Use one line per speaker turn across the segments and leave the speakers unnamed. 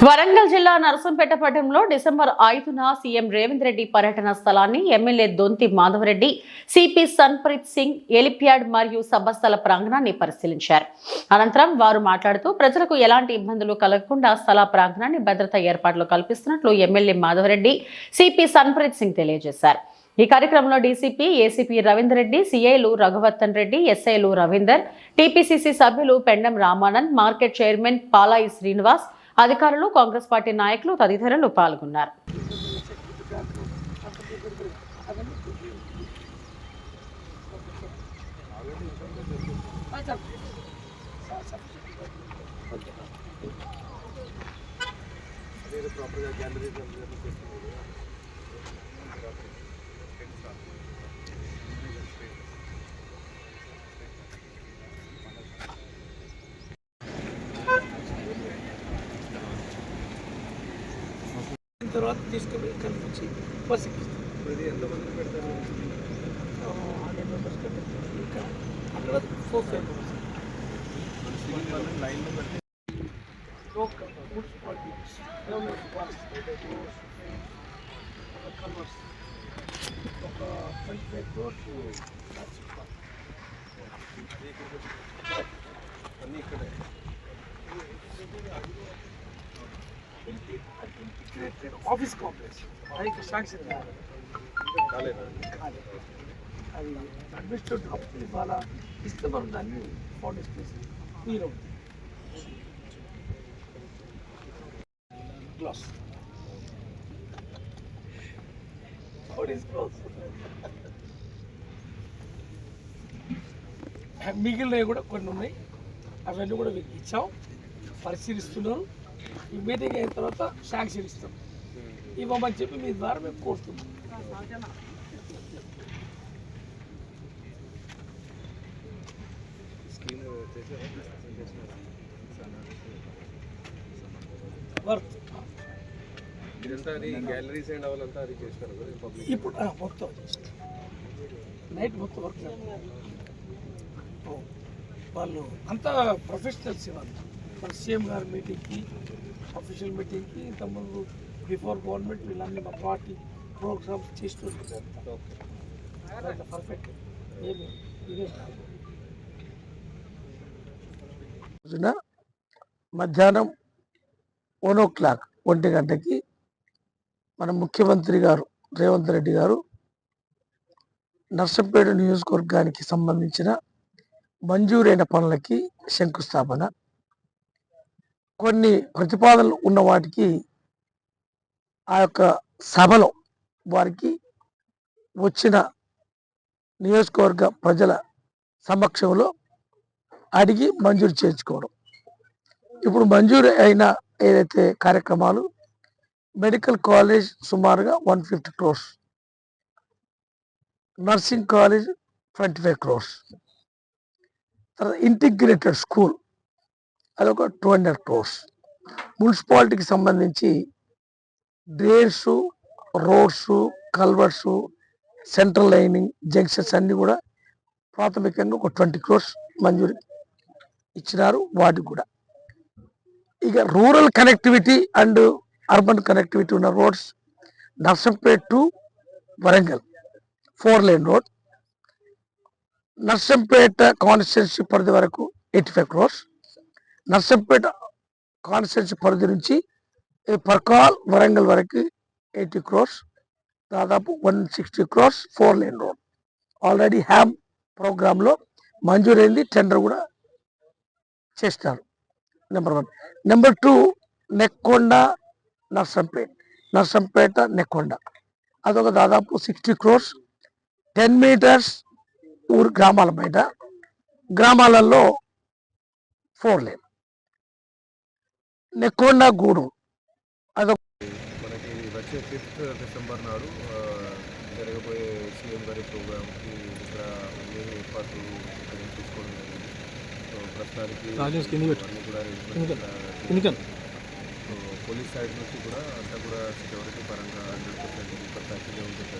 వరంగల్ జిల్లా నరసంపేట పట్టణంలో December 5న CM Revanth Reddy పర్యటన స్థలాన్ని ఎమ్మెల్యే దొంతి మాధవరెడ్డి, సిపి సన్ప్రీత్ సింగ్ ఎలిప్యాడ్ మరియు సభస్థల ప్రాంగణాన్ని పరిశీలించారు. అనంతరం వారు మాట్లాడుతూ ప్రజలకు ఎలాంటి ఇబ్బందులు కలగకుండా స్థల ప్రాంగణాన్ని భద్రతా ఏర్పాట్లు కల్పిస్తున్నట్లు ఎమ్మెల్యే మాధవరెడ్డి, సిపి సన్ప్రీత్ సింగ్ తెలియజేశారు. ఈ కార్యక్రమంలో డీసీపీ, ఏసీపీ రవీందర్ రెడ్డి, సీఐలు రఘువర్ధన్ రెడ్డి, ఎస్ఐలు రవీందర్, టీపీసీసీ సభ్యులు పెండం రామానంద్, మార్కెట్ చైర్మన్ పాలాయి శ్రీనివాస్, అధికారులు, కాంగ్రెస్ పార్టీ నాయకులు తదితరులు పాల్గొన్నారు.
తర్వాత తీసుకుని కనిపించి బస్ ఎక్కిస్తాం. ఎంతమంది పెడతారు? 100 మెంబర్స్ ఇక్కడ అక్కడ 4-5 మెంబర్స్ లైన్లో పెట్టి కన్వర్స్ ఒక 25 crores అన్నీ ఇక్కడే ఆఫీస్ కాంప్లెక్స్ అది శాంక్షన్ కాలేదు. అది అడ్మినిస్ట్రేటివ్ అప్రూవల్ ఇవ్వాలా, ఇస్తే మనం దాన్ని ఫౌండేషన్ చేసి మీరు క్లాస్ మిగిలినవి కూడా కొన్ని ఉన్నాయి, అవన్నీ కూడా మీకు ఇచ్చాం, పరిశీలిస్తున్నారు. ఈ మీటింగ్ అయిన తర్వాత శాంక్షన్ ఇస్తాం, ఇవ్వమని చెప్పి మీ ద్వారా మేము కోరుతున్నాం. ఇప్పుడు మొత్తం నైట్ మొత్తం వర్క్ వాళ్ళు అంతా ప్రొఫెషనల్స్ ఇవ్వాలి. మన సీఎం గారి మీటింగ్కి, అఫీషియల్ మీటింగ్కి, ఇంతకుముందు బిఫోర్ గవర్నమెంట్ వీళ్ళన్నీ మా పార్టీ ప్రోగ్రామ్స్ చేస్తుంటారు. పర్ఫెక్ట్ ఏమి ఇదే రోజున మధ్యాహ్నం 1 గంటకి మన ముఖ్యమంత్రి గారు రేవంత్ రెడ్డి గారు నర్సంపేట నియోజకవర్గానికి సంబంధించిన మంజూరైన పనులకి శంకుస్థాపన, కొన్ని ప్రతిపాదనలు ఉన్న వాటికి ఆ యొక్క సభలో వారికి వచ్చిన నియోజకవర్గ ప్రజల సమక్షంలో అడిగి మంజూరు చేయించుకోవడం. ఇప్పుడు మంజూరు అయిన ఏదైతే కార్యక్రమాలు, మెడికల్ కాలేజ్ సుమారుగా 150 crores, నర్సింగ్ కాలేజ్ 25 crores, తర్వాత ఇంటిగ్రేటెడ్ స్కూల్ అదొక 200 crores, మున్సిపాలిటీకి సంబంధించి drains, roads, culverts, central lining, junctions అన్నీ కూడా ప్రాథమికంగా ఒక 20 crores మంజూరు ఇచ్చినారు. వాటికి కూడా ఇక rural connectivity and urban connectivity ఉన్న roads, Narsampet to Warangal 4-lane road, Narsampeta constituency పరిధి వరకు 85 crores, నర్సంపేట కాన్స్టిట్యున్సీ పరిధి నుంచి పర్కాల్ వరంగల్ వరకు 80 crores, దాదాపు 160 crores 4-lane road already Ham ప్రోగ్రాంలో మంజూరైంది, టెండర్ కూడా చేస్తారు. నెంబర్ 1. నెంబర్ 2, నెక్కొండ నర్సంపేట నెక్కొండ అదొక దాదాపు 60 crores, 10 meters ఊరు గ్రామాల బయట, గ్రామాలలో 4-lane. నెక్కొండ గూడు అదొక
మనకి వచ్చే 5th డిసెంబర్ నాడు జరగబోయే సీఎం గారి ప్రోగ్రామ్కి ఇక్కడ అన్ని ఏర్పాట్లు తీసుకోవడం జరిగింది. సో ప్రస్తుతానికి కూడా పోలీస్ సైడ్ నుంచి కూడా అంతా కూడా సెక్యూరిటీ పరంగా 100% పర్ఫెక్ట్గా ఉంటుంది.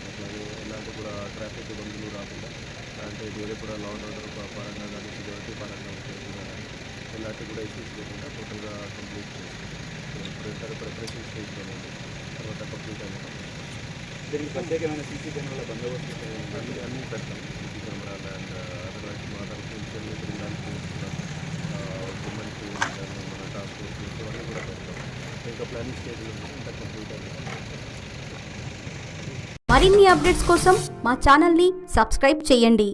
అట్లాగే ఎలాంటి కూడా ట్రాఫిక్ ఇబ్బందులు రాకుండా, అంటే వేరే కూడా లా అండ్ ఆర్డర్ పరంగా కానీ సెక్యూరిటీ పరంగా ఉంటుంది. ఇలాంటివి కూడా ఇష్యూస్ లేకుండా టోటల్గా కంప్లీట్ చేస్తాం. ఇప్పుడు ప్రిపరేషన్ స్టేజ్లో ఉంది, తర్వాత కంప్లీట్ అనేది
దీనికి ప్రత్యేకమైన సీసీ కెమెరాల బందోబస్తు
అన్నీ పెడతాం. సీసీ కెమెరాలు అండ్ అదర్వైజ్ మా తరఫు నుంచి క్రిమినల్స్ ఉమెన్కి మన టాస్క్ ఫోర్స్ ఇవన్నీ కూడా పెడతాం. ఇంకా ప్లానింగ్ స్టేజ్లో ఉంది, ఇంకా కంప్లీట్ అనేది.
మరిన్ని అప్డేట్స్ కోసం మా ఛానల్ని సబ్స్క్రైబ్ చేయండి.